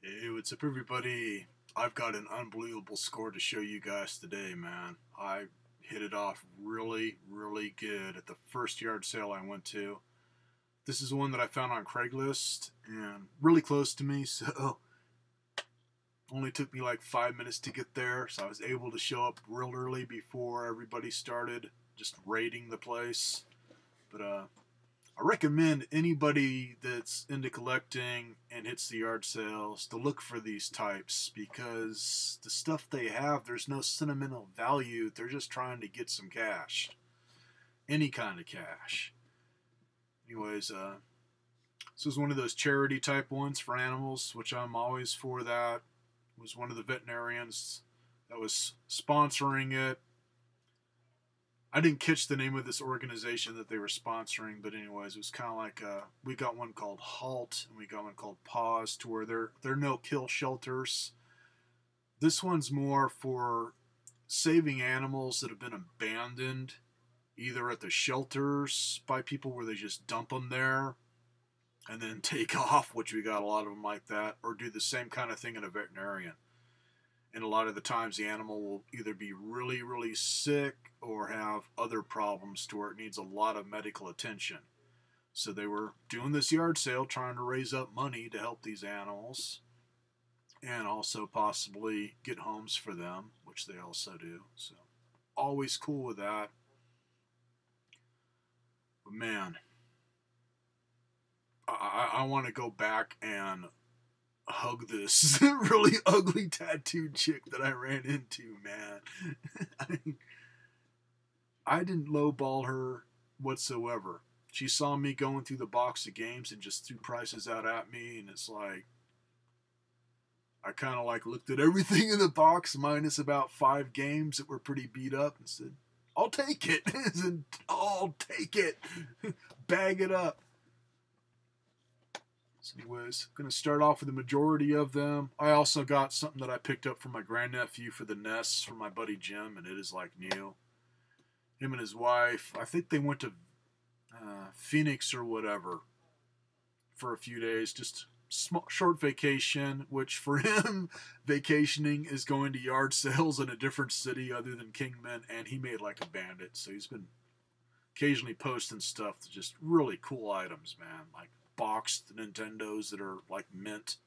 Hey, what's up, everybody? I've got an unbelievable score to show you guys today, man. I hit it off really, really good at the first yard sale I went to. This is one that I found on Craigslist and really close to me, so only took me like 5 minutes to get there. So I was able to show up real early before everybody started just raiding the place. But I recommend anybody that's into collecting and hits the yard sales to look for these types because the stuff they have, there's no sentimental value. They're just trying to get some cash, any kind of cash. Anyways, this was one of those charity type ones for animals, which I'm always for. That was one of the veterinarians that was sponsoring it. I didn't catch the name of this organization that they were sponsoring, but anyways, it was kind of like we got one called Halt and we got one called Pause, to where they're no kill shelters. This one's more for saving animals that have been abandoned, either at the shelters by people where they just dump them there and then take off, which we got a lot of them like that, or do the same kind of thing in a veterinarian. And a lot of the times the animal will either be really, really sick or have other problems to where it needs a lot of medical attention. So they were doing this yard sale trying to raise up money to help these animals and also possibly get homes for them, which they also do. So always cool with that. But man, I want to go back and hug this really ugly tattooed chick that I ran into, man. I didn't lowball her whatsoever. She saw me going through the box of games and just threw prices out at me, and it's like I kind of like looked at everything in the box minus about 5 games that were pretty beat up and said, "I'll take it." I'll take it. Bag it up. So anyways, I'm going to start off with the majority of them. I also got something that I picked up from my grandnephew for the NES from my buddy Jim, and it is like new. Him and his wife, I think they went to Phoenix or whatever for a few days, just small, short vacation, which for him, vacationing is going to yard sales in a different city other than Kingman, and he made like a bandit, so he's been occasionally posting stuff to just really cool items, man, like boxed Nintendos that are like mint.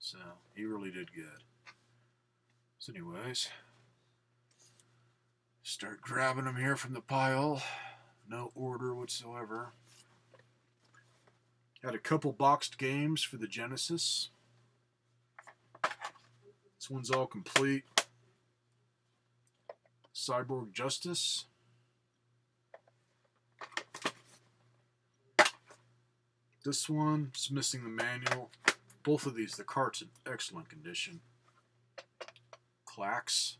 So he really did good. So anyways, start grabbing them here from the pile. No order whatsoever. Had a couple boxed games for the Genesis. This one's all complete. Cyborg Justice. This one is missing the manual. Both of these, the cart's in excellent condition. Clax.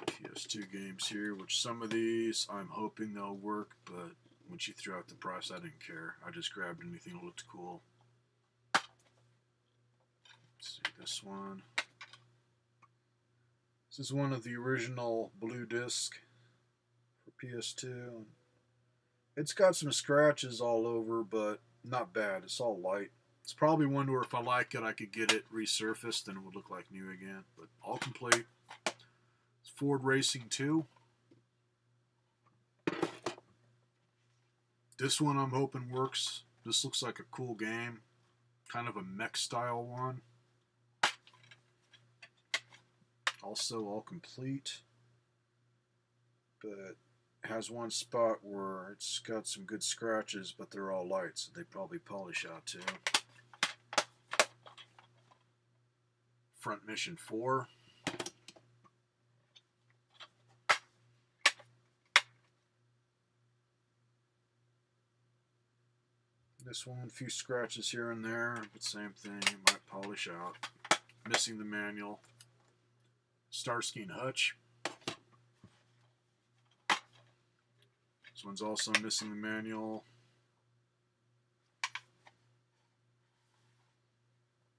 PS2 games here, which some of these I'm hoping they'll work, but when she threw out the price, I didn't care. I just grabbed anything that looked cool. Let's see this one. This is one of the original blue disc for PS2. It's got some scratches all over, but not bad. It's all light. It's probably one where if I like it, I could get it resurfaced and it would look like new again. But all complete. It's Ford Racing 2. This one I'm hoping works. This looks like a cool game. Kind of a mech style one. Also all complete, but has one spot where it's got some good scratches, but they're all light, so they probably polish out too. Front Mission 4. This one, a few scratches here and there, but same thing, it might polish out. Missing the manual. Starsky and Hutch. This one's also missing the manual.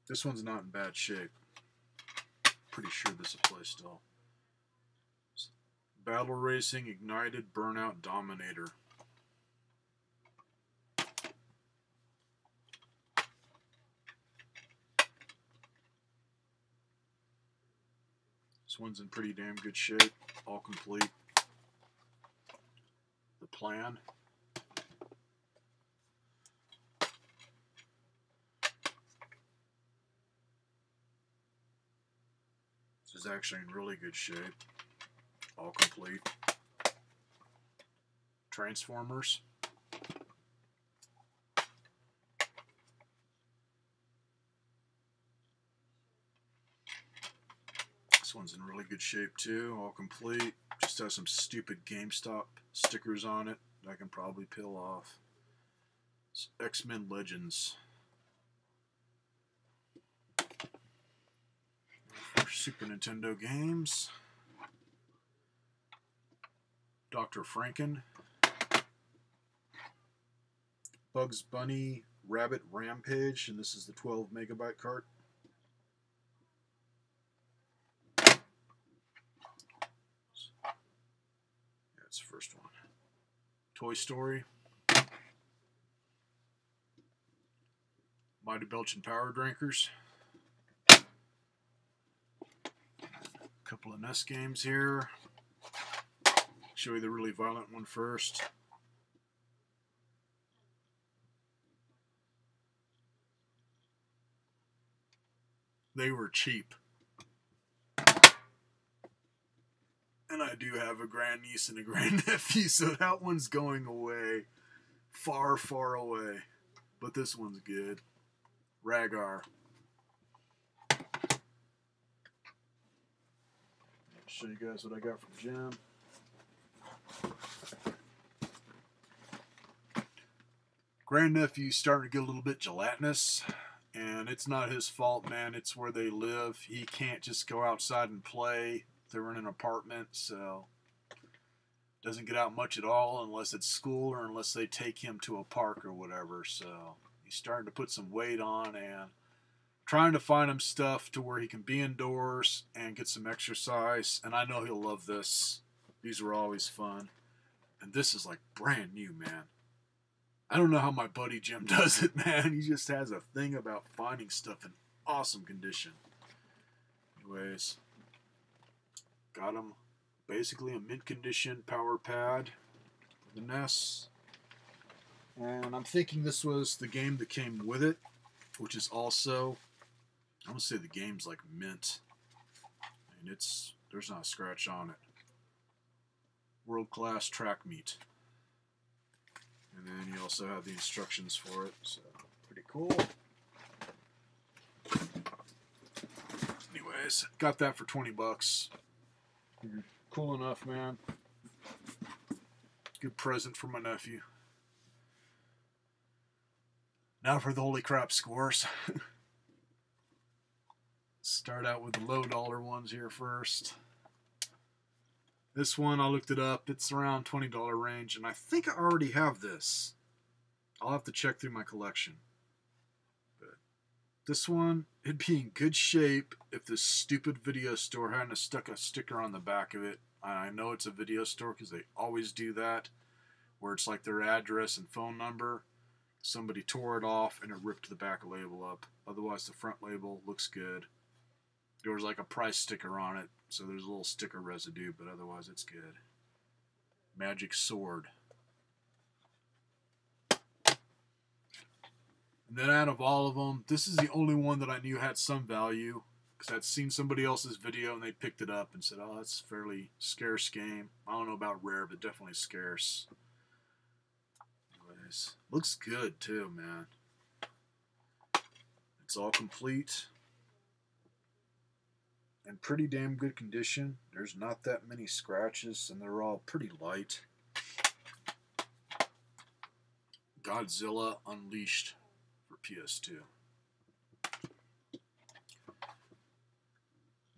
This one's not in bad shape. Pretty sure this will play still. Battle Racing Ignited Burnout Dominator. This one's in pretty damn good shape, all complete. The plan. This is actually in really good shape, all complete. Transformers. This one's in really good shape too, all complete. Just has some stupid GameStop stickers on it that I can probably peel off. It's X-Men Legends. For Super Nintendo games. Dr. Franken. Bugs Bunny Rabbit Rampage, and this is the 12 megabyte cart. That's the first one. Toy Story. Mighty Belgian Power Drinkers. A couple of NES games here. Show you the really violent one first. They were cheap. And I do have a grandniece and a grandnephew, so that one's going away. Far, far away. But this one's good. Ragar. I'll show you guys what I got from Jim. Grandnephew's starting to get a little bit gelatinous. And it's not his fault, man. It's where they live. He can't just go outside and play. They're in an apartment, so doesn't get out much at all unless it's school or unless they take him to a park or whatever. So he's starting to put some weight on and trying to find him stuff to where he can be indoors and get some exercise. And I know he'll love this. These were always fun. And this is like brand new, man. I don't know how my buddy Jim does it, man. He just has a thing about finding stuff in awesome condition. Anyways, got him basically a mint condition power pad for the NES. And I'm thinking this was the game that came with it, which is also, I want to say the game's like mint. And there's not a scratch on it. World class track meet. And then you also have the instructions for it, so pretty cool. Anyways, got that for 20 bucks. Cool enough, man. Good present for my nephew. Now for the holy crap scores. Start out with the low dollar ones here first. This one, I looked it up. It's around $20 range, and I think I already have this. I'll have to check through my collection. But this one, it'd be in good shape if this stupid video store hadn't stuck a sticker on the back of it. I know it's a video store because they always do that, where it's like their address and phone number. Somebody tore it off and it ripped the back label up. Otherwise, the front label looks good. There was like a price sticker on it, so there's a little sticker residue, but otherwise it's good. Magic Sword. And then out of all of them, this is the only one that I knew had some value, because I'd seen somebody else's video and they picked it up and said, oh, that's a fairly scarce game. I don't know about rare, but definitely scarce. Anyways, looks good too, man. It's all complete. In pretty damn good condition. There's not that many scratches, and they're all pretty light. Godzilla Unleashed for PS2.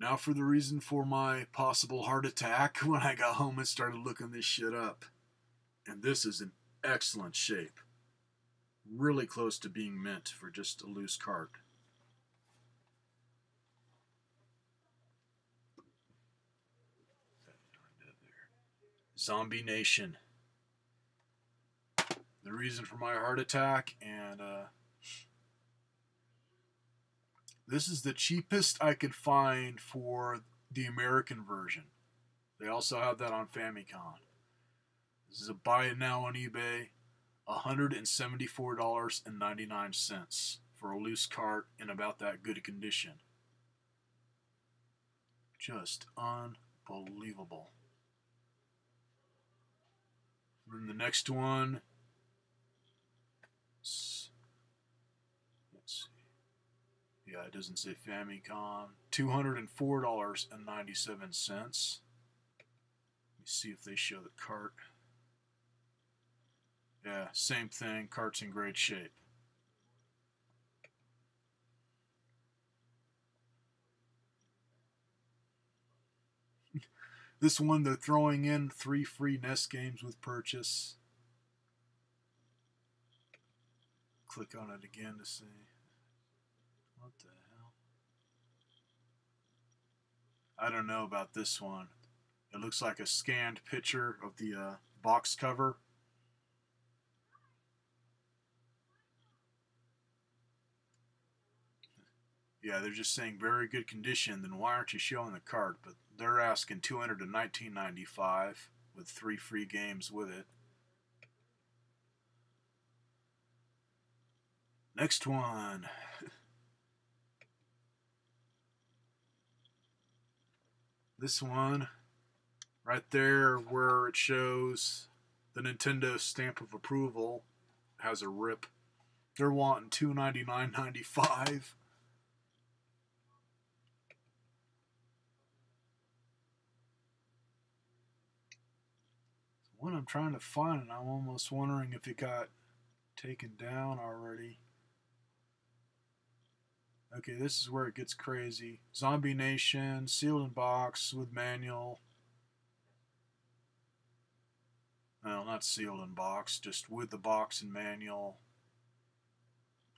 Now for the reason for my possible heart attack when I got home and started looking this shit up. And this is in excellent shape. Really close to being mint for just a loose cart. Zombie Nation. The reason for my heart attack, and this is the cheapest I could find for the American version. They also have that on Famicom. This is a buy it now on eBay, $174.99 for a loose cart in about that good condition. Just unbelievable. And the next one, let's see. Yeah, it doesn't say Famicom. $204.97. Let me see if they show the cart. Yeah, same thing. Cart's in great shape. This one, they're throwing in 3 free NES games with purchase. Click on it again to see. What the hell? I don't know about this one. It looks like a scanned picture of the box cover. Yeah, they're just saying very good condition. Then why aren't you showing the cart? But they're asking $200 to $19.95 with 3 free games with it. Next one. This one, right there where it shows the Nintendo stamp of approval, has a rip. They're wanting $299.95. What I'm trying to find, and I'm almost wondering if it got taken down already. Okay, this is where it gets crazy. Zombie Nation, sealed in box with manual. No, not sealed in box, just with the box and manual.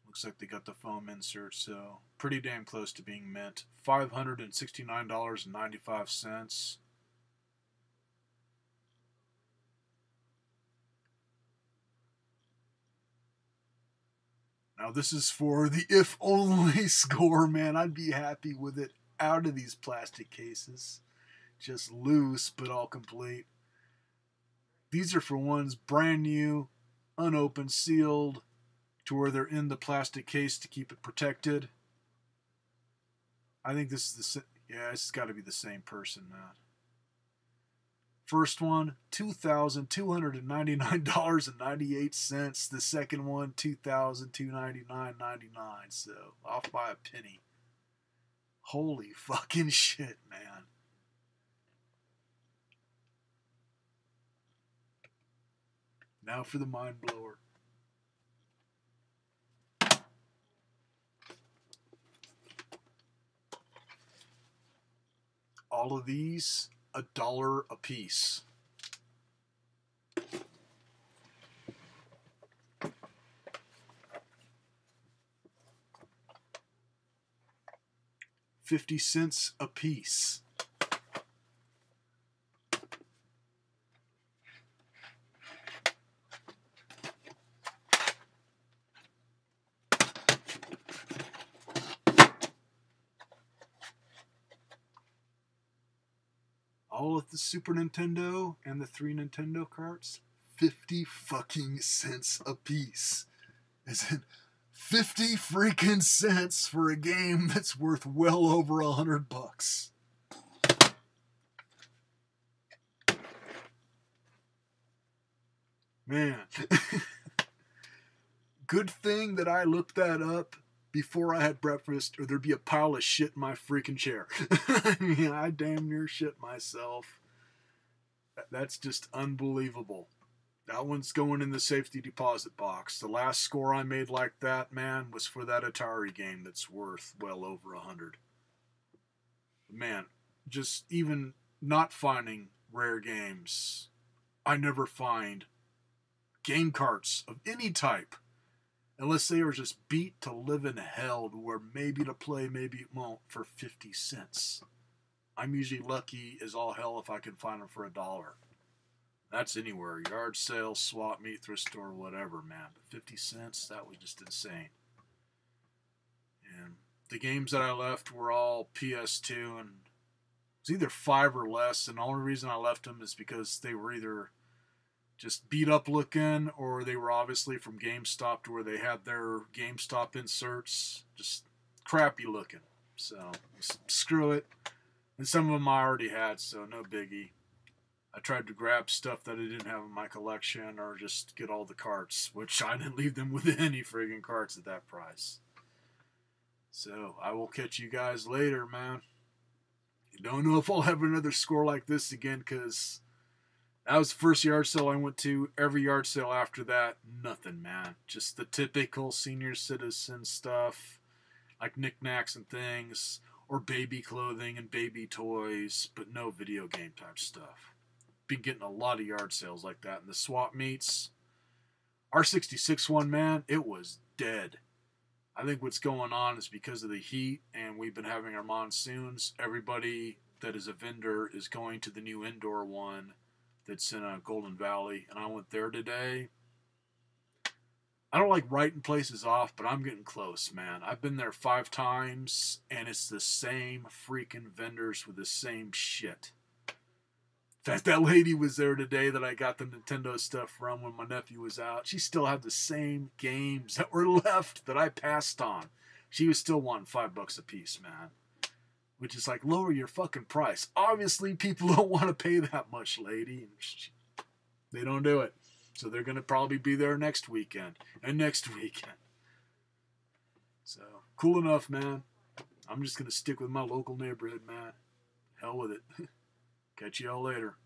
Looks like they got the foam insert, so pretty damn close to being mint. $569.95. Now this is for the if only score, man. I'd be happy with it out of these plastic cases. Just loose, but all complete. These are for ones brand new, unopened, sealed, to where they're in the plastic case to keep it protected. I think this is the yeah, this has got to be the same person, man. First one, $2,299.98. The second one, $2,299.99. So off by a penny. Holy fucking shit, man. Now for the mind blower. All of these, $1 a piece. $0.50 a piece. All of the Super Nintendo and the 3 Nintendo carts, 50 fucking cents a piece. As in 50 freaking cents for a game that's worth well over $100. Man. Good thing that I looked that up before I had breakfast, or there'd be a pile of shit in my freaking chair. I mean, I damn near shit myself. That's just unbelievable. That one's going in the safety deposit box. The last score I made like that, man, was for that Atari game that's worth well over 100. Man, just even not finding rare games, I never find game carts of any type unless they are just beat to live in hell, to where maybe to play, maybe it won't, for 50 cents. I'm usually lucky as all hell if I can find them for $1. That's anywhere. Yard sale, swap meet, thrift store, whatever, man. But 50 cents, that was just insane. And the games that I left were all PS2 and was either 5 or less, and the only reason I left them is because they were either just beat up looking, or they were obviously from GameStop to where they had their GameStop inserts, just crappy looking. So screw it. And some of them I already had, so no biggie. I tried to grab stuff that I didn't have in my collection, or just get all the carts, which I didn't leave them with any friggin' carts at that price. So I will catch you guys later, man. Don't know if I'll have another score like this again, because that was the first yard sale I went to. Every yard sale after that, nothing, man. Just the typical senior citizen stuff, like knickknacks and things, or baby clothing and baby toys, but no video game type stuff. Been getting a lot of yard sales like that. And the swap meets, our 66 one, man, it was dead. I think what's going on is because of the heat, and we've been having our monsoons. Everybody that is a vendor is going to the new indoor one that's in Golden Valley, and I went there today. I don't like writing places off, but I'm getting close, man. I've been there 5 times, and it's the same freaking vendors with the same shit. In fact, that lady was there today that I got the Nintendo stuff from when my nephew was out. She still had the same games that were left that I passed on. She was still wanting $5 a piece, man. Which is like, lower your fucking price. Obviously, people don't want to pay that much, lady. They don't do it. So they're going to probably be there next weekend. And next weekend. So, cool enough, man. I'm just going to stick with my local neighborhood, man. Hell with it. Catch y'all later.